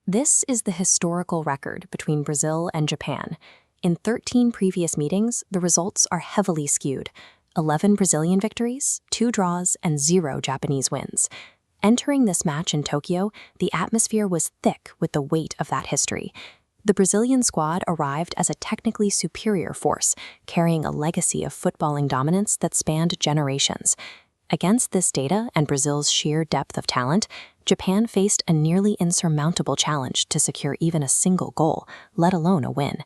This is the historical record between Brazil and Japan. In 13 previous meetings, the results are heavily skewed. 11 Brazilian victories, 2 draws, and 0 Japanese wins. Entering this match in Tokyo, the atmosphere was thick with the weight of that history. The Brazilian squad arrived as a technically superior force, carrying a legacy of footballing dominance that spanned generations. Against this data and Brazil's sheer depth of talent, Japan faced a nearly insurmountable challenge to secure even a single goal, let alone a win.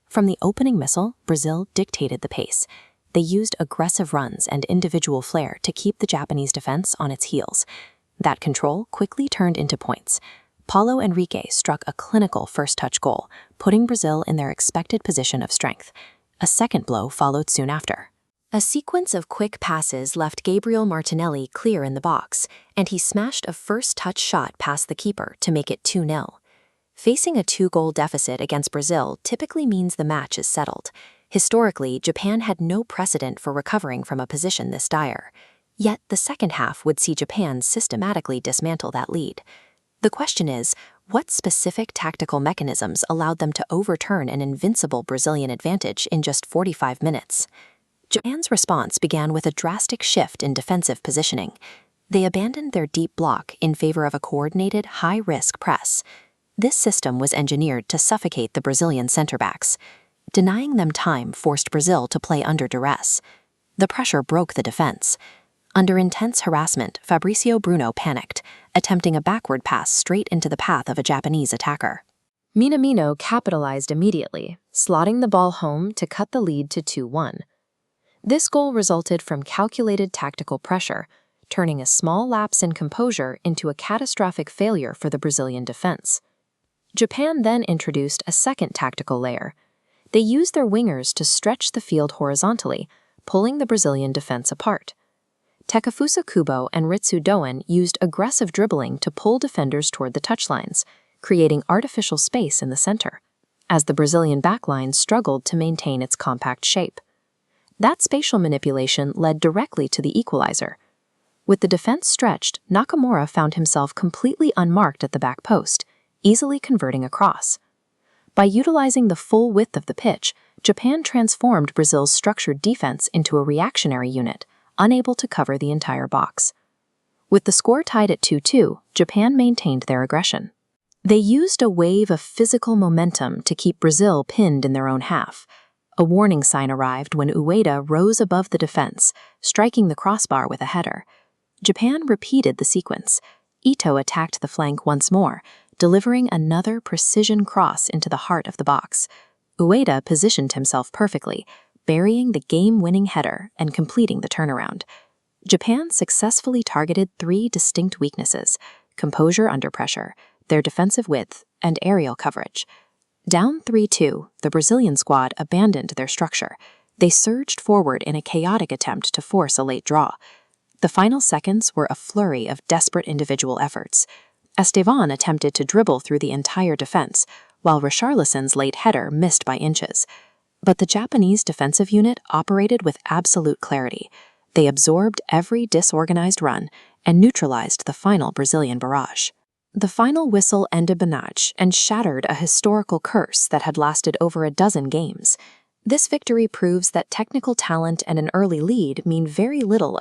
From the opening missile, Brazil dictated the pace. They used aggressive runs and individual flair to keep the Japanese defense on its heels. That control quickly turned into points. Paulo Henrique struck a clinical first-touch goal, putting Brazil in their expected position of strength. A second blow followed soon after. A sequence of quick passes left Gabriel Martinelli clear in the box, and he smashed a first-touch shot past the keeper to make it 2-0. Facing a 2-goal deficit against Brazil typically means the match is settled. Historically, Japan had no precedent for recovering from a position this dire. Yet the second half would see Japan systematically dismantle that lead. The question is, what specific tactical mechanisms allowed them to overturn an invincible Brazilian advantage in just 45 minutes? Japan's response began with a drastic shift in defensive positioning. They abandoned their deep block in favor of a coordinated, high-risk press. This system was engineered to suffocate the Brazilian center-backs. Denying them time forced Brazil to play under duress. The pressure broke the defense. Under intense harassment, Fabrício Bruno panicked, attempting a backward pass straight into the path of a Japanese attacker. Minamino capitalized immediately, slotting the ball home to cut the lead to 2-1. This goal resulted from calculated tactical pressure, turning a small lapse in composure into a catastrophic failure for the Brazilian defense. Japan then introduced a second tactical layer. They used their wingers to stretch the field horizontally, pulling the Brazilian defense apart. Takefusa Kubo and Ritsu Doen used aggressive dribbling to pull defenders toward the touchlines, creating artificial space in the center, as the Brazilian backline struggled to maintain its compact shape. That spatial manipulation led directly to the equalizer. With the defense stretched, Nakamura found himself completely unmarked at the back post, easily converting a cross. By utilizing the full width of the pitch, Japan transformed Brazil's structured defense into a reactionary unit, unable to cover the entire box. With the score tied at 2-2, Japan maintained their aggression. They used a wave of physical momentum to keep Brazil pinned in their own half. A warning sign arrived when Ueda rose above the defense, striking the crossbar with a header. Japan repeated the sequence. Ito attacked the flank once more, delivering another precision cross into the heart of the box. Ueda positioned himself perfectly, burying the game-winning header and completing the turnaround. Japan successfully targeted 3 distinct weaknesses: composure under pressure, their defensive width, and aerial coverage. Down 3-2, the Brazilian squad abandoned their structure. They surged forward in a chaotic attempt to force a late draw. The final seconds were a flurry of desperate individual efforts. Estevan attempted to dribble through the entire defense, while Richarlison's late header missed by inches. But the Japanese defensive unit operated with absolute clarity. They absorbed every disorganized run and neutralized the final Brazilian barrage. The final whistle ended the match and shattered a historical curse that had lasted over a dozen games. This victory proves that technical talent and an early lead mean very little